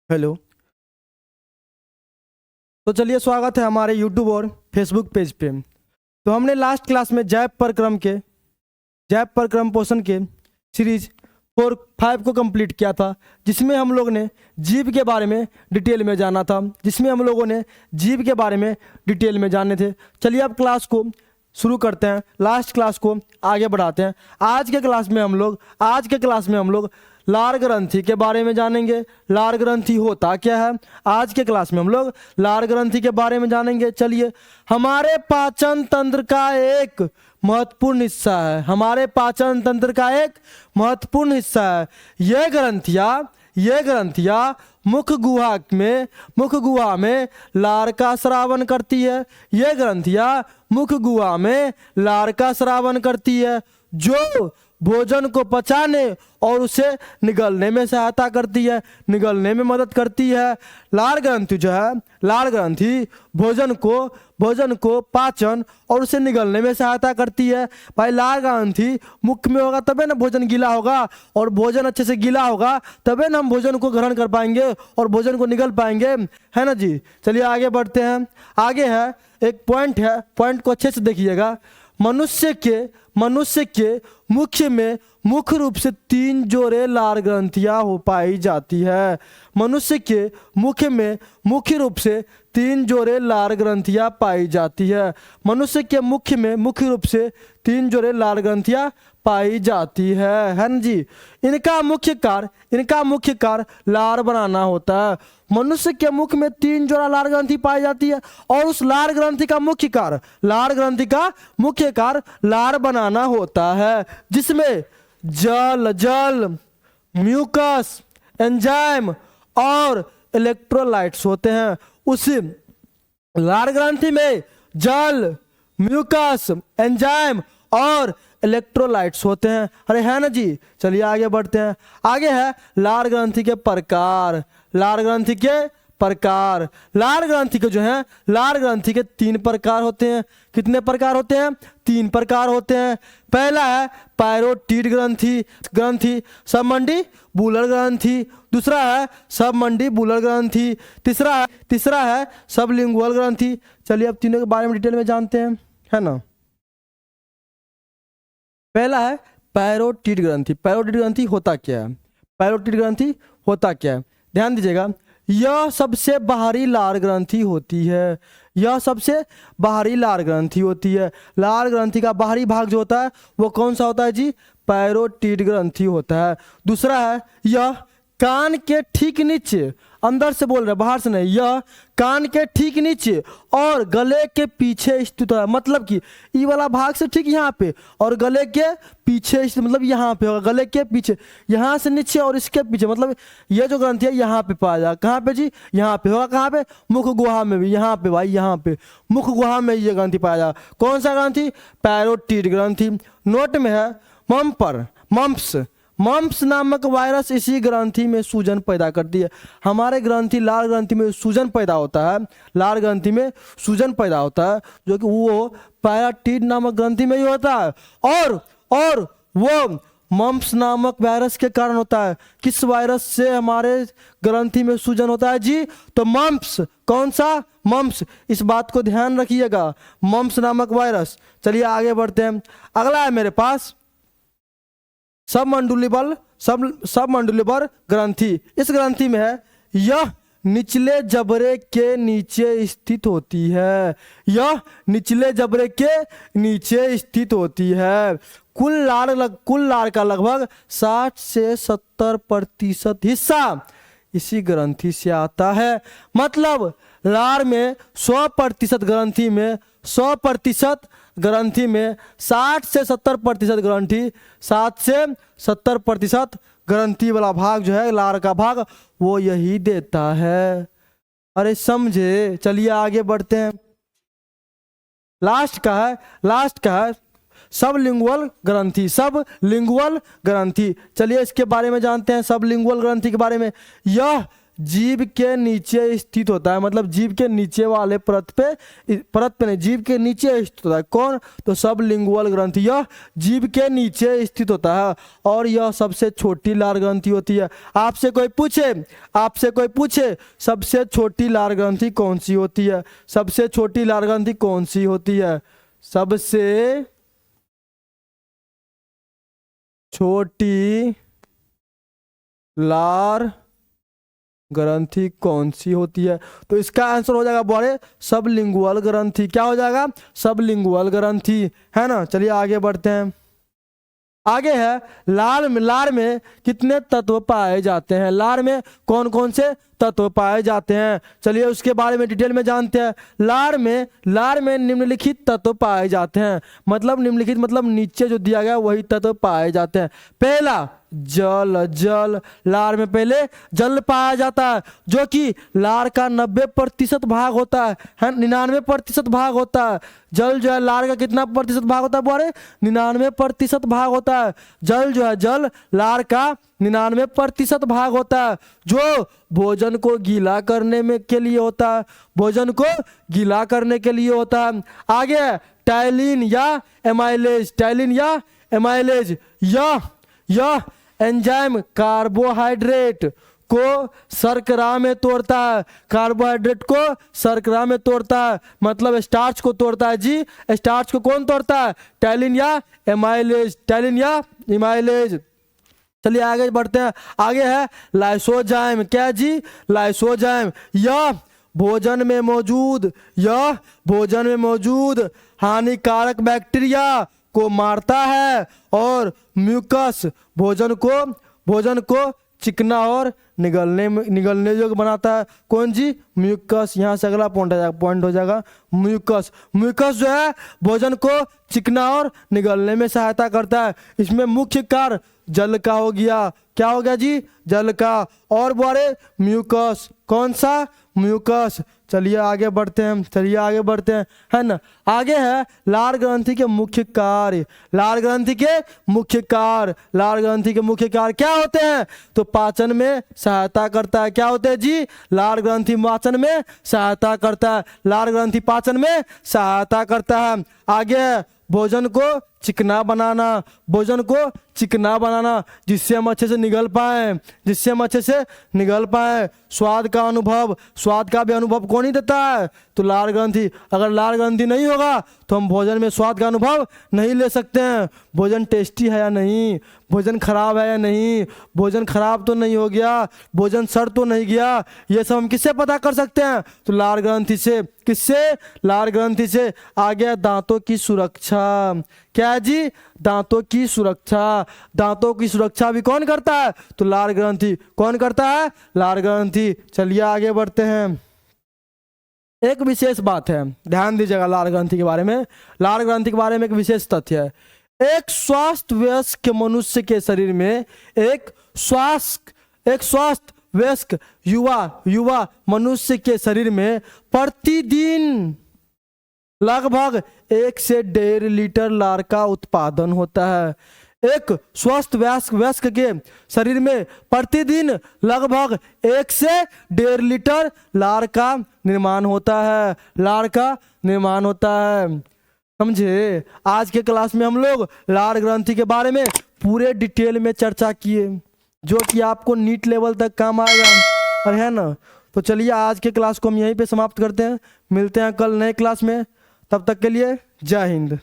Hello. तो चलिए, स्वागत है हमारे यूट्यूब और फेसबुक पेज पे। तो हमने लास्ट क्लास में जैव प्रक्रम पोषण के सीरीज 4-5 को कंप्लीट किया था, जिसमें हम लोग ने जीव के बारे में डिटेल में जाना थे। चलिए अब क्लास को शुरू करते हैं, लास्ट क्लास को आगे बढ़ाते हैं। आज के क्लास में हम लोग लार ग्रंथि के बारे में जानेंगे। लार ग्रंथि होता क्या है, आज के क्लास में हम लोग लार ग्रंथि के बारे में जानेंगे। चलिए, हमारे पाचन तंत्र का एक महत्वपूर्ण हिस्सा है। ये ग्रंथियां मुख गुहा में लार का स्रावन करती है, जो भोजन को पचाने और उसे निगलने में मदद करती है। लार ग्रंथि भोजन को पाचन और उसे निगलने में सहायता करती है। भाई, लार ग्रंथि मुख में होगा तबे ना भोजन गीला होगा, और भोजन अच्छे से गीला होगा तबे ना हम भोजन को ग्रहण कर पाएंगे और भोजन को निगल पाएंगे, है ना जी। चलिए आगे बढ़ते हैं। आगे है एक पॉइंट को अच्छे से देखिएगा। मनुष्य के मुख्य रूप से 3 जोड़े लार ग्रंथियां हो पाई जाती है। मनुष्य के मुख्य रूप से 3 जोड़े लार ग्रंथियां पाई जाती है। मुख्य रूप से 3 जोड़े लार ग्रंथियां पाई जाती है ना जी। इनका मुख्य कार्य लार बनाना होता है। मनुष्य के मुख में 3 जोड़ा लार ग्रंथि पाई जाती है, और उस लार ग्रंथि का मुख्य कार्य लार बनाना होता है, जिसमें जल, म्यूकस, एंजाइम और इलेक्ट्रोलाइट्स होते हैं। उस लार ग्रंथि में जल, म्यूकस, एंजाइम और इलेक्ट्रोलाइट्स होते हैं। अरे है ना जी। चलिए आगे बढ़ते हैं। आगे है लार ग्रंथि के प्रकार। लार ग्रंथि के 3 प्रकार होते हैं। कितने प्रकार होते हैं? 3 प्रकार होते हैं। पहला है पैरोटिड ग्रंथि, सबमंडिबुलर ग्रंथि। दूसरा है सबमंडिबुलर ग्रंथि। तीसरा है सबलिंगुअल ग्रंथि। चलिए अब तीनों के बारे में डिटेल में जानते हैं, है ना। पहला है पैरोटिड ग्रंथि। पैरोटिड ग्रंथि होता क्या है? ध्यान दीजिएगा, यह सबसे बाहरी लार ग्रंथि होती है। लार ग्रंथि का बाहरी भाग जो होता है वो कौन सा होता है जी? पैरोटिड ग्रंथि होता है। दूसरा है यह कान के ठीक नीचे, अंदर से बोल रहे, बाहर से नहीं, यह कान के ठीक नीचे और गले के पीछे स्थित है। मतलब कि ये वाला भाग से ठीक यहाँ पे, और गले के पीछे, मतलब यहाँ पे होगा, गले के पीछे, यहाँ से नीचे और इसके पीछे। मतलब ये जो ग्रंथि है यहाँ पे पाया जाएगा। कहाँ पे जी? यहाँ पे होगा। कहाँ पे? मुख गुहा में भी। यहाँ पे भाई, यहाँ पे मुख गुहा में ये ग्रंथि पाया जाएगा। कौन सा ग्रंथि? पैरोटिड ग्रंथि। नोट में है मम्प्स नामक वायरस इसी ग्रंथि में सूजन पैदा करती है। हमारे लार ग्रंथि में सूजन पैदा होता है, जो कि वो पैराटिड नामक ग्रंथि में ही होता है, और वो मम्प्स नामक वायरस के कारण होता है। किस वायरस से हमारे ग्रंथि में सूजन होता है जी? तो मम्प्स। कौन सा? मम्प्स। इस बात को ध्यान रखिएगा, मम्प्स नामक वायरस। चलिए आगे बढ़ते हैं। अगला है मेरे पास सबमंडुलिबल ग्रंथि। इस ग्रंथि में है, यह निचले जबड़े के नीचे स्थित होती है। कुल लार का लगभग 60 से 70% हिस्सा इसी ग्रंथि से आता है। मतलब लार में 100% ग्रंथि में 60 से 70% ग्रंथि वाला भाग जो है, लार का भाग, वो यही देता है। अरे समझे। चलिए आगे बढ़ते हैं। लास्ट का है सबलिंगुअल ग्रंथि। चलिए इसके बारे में जानते हैं, सबलिंगुअल ग्रंथि के बारे में। यह जीभ के नीचे स्थित होता है, मतलब जीभ के नीचे वाले परत पे नहीं, जीभ के नीचे स्थित होता है। कौन? तो सबलिंगुअल ग्रंथि, यह जीभ के नीचे स्थित होता है और यह सबसे छोटी लार ग्रंथि होती है। आपसे कोई पूछे सबसे छोटी लार ग्रंथि कौन सी होती है? सबसे छोटी लार ग्रंथि कौन सी होती है? सबसे छोटी लार ग्रंथि कौन सी होती है? तो इसका आंसर हो जाएगा बड़े सबलिंगुअल ग्रंथि। क्या हो जाएगा? सबलिंगुअल ग्रंथि, है ना। चलिए आगे बढ़ते हैं। आगे है लार में कितने तत्व पाए जाते हैं? लार में कौन कौन से तत्व पाए जाते हैं? चलिए उसके बारे में डिटेल में जानते हैं। लार में निम्नलिखित तत्व पाए जाते हैं, मतलब निम्नलिखित मतलब नीचे जो दिया गया वही तत्व पाए जाते हैं। पहला जल, लार में पहले जल पाया जाता है, जो कि लार का 90% भाग होता है, 99% भाग होता है। जल जो है लार का कितना प्रतिशत भाग होता है बोले? 99% भाग होता है। जल जो है जल लार का 99% भाग होता है, जो भोजन को गीला करने में के लिए होता है, भोजन को गीला करने के लिए होता है। आगे टाइलिन या एमाइलेज, यह एंजाइम कार्बोहाइड्रेट को शर्करा में तोड़ता है, कार्बोहाइड्रेट को शर्करा में तोड़ता है, मतलब स्टार्च को तोड़ता है जी। स्टार्च को कौन तोड़ता है? टाइलिन या एमाइलेज। चलिए आगे बढ़ते हैं। आगे है लाइसोजाइम। क्या जी? लाइसोजाइम, यह भोजन में मौजूद हानिकारक बैक्टीरिया को मारता है और म्यूकस भोजन को चिकना और निगलने योग्य बनाता है। कौन जी? म्यूकस। यहाँ से अगला पॉइंट हो जाएगा म्यूकस जो है भोजन को चिकना और निगलने में सहायता करता है। इसमें मुख्य कार्य जल का हो गया। क्या हो गया जी? जल का। और बोले म्यूकस, कौन सा? म्यूकस। चलिए आगे बढ़ते हैं, है ना। आगे है लार ग्रंथि के मुख्य कार्य। लार ग्रंथि के मुख्य कार्य क्या होते हैं? तो पाचन में सहायता करता है। क्या होते हैं जी? लार ग्रंथि पाचन में सहायता करता है। आगे भोजन को चिकना बनाना, जिससे हम अच्छे से निगल पाए। स्वाद का भी अनुभव कौन ही देता है? तो लार ग्रंथि। अगर लार ग्रंथि नहीं होगा तो हम भोजन में स्वाद का अनुभव नहीं ले सकते हैं। भोजन टेस्टी है या नहीं, भोजन खराब है या नहीं, भोजन खराब तो नहीं हो गया, भोजन सड़ तो नहीं गया, ये सब हम किससे पता कर सकते हैं? तो लार ग्रंथि से। किससे? लार ग्रंथि से। आगे दांतों की सुरक्षा। क्या है जी? दांतों की सुरक्षा भी कौन करता है? तो लार ग्रंथि। कौन करता है? लार ग्रंथि। चलिए आगे बढ़ते हैं। एक विशेष बात है, ध्यान दीजिएगा लार ग्रंथि के बारे में। लार ग्रंथि के बारे में एक विशेष तथ्य है। एक स्वस्थ वयस्क मनुष्य के शरीर में एक स्वस्थ वयस्क युवा मनुष्य के शरीर में प्रतिदिन लगभग 1 से 1.5 लीटर लार का उत्पादन होता है। एक स्वस्थ वयस्क के शरीर में प्रतिदिन लगभग 1 से 1.5 लीटर लार का निर्माण होता है। समझे? आज के क्लास में हम लोग लार ग्रंथि के बारे में पूरे डिटेल में चर्चा किए, जो कि आपको नीट लेवल तक काम आएगा, और है ना। तो चलिए आज के क्लास को हम यहीं पे समाप्त करते हैं। मिलते हैं कल नए क्लास में। तब तक के लिए जय हिंद।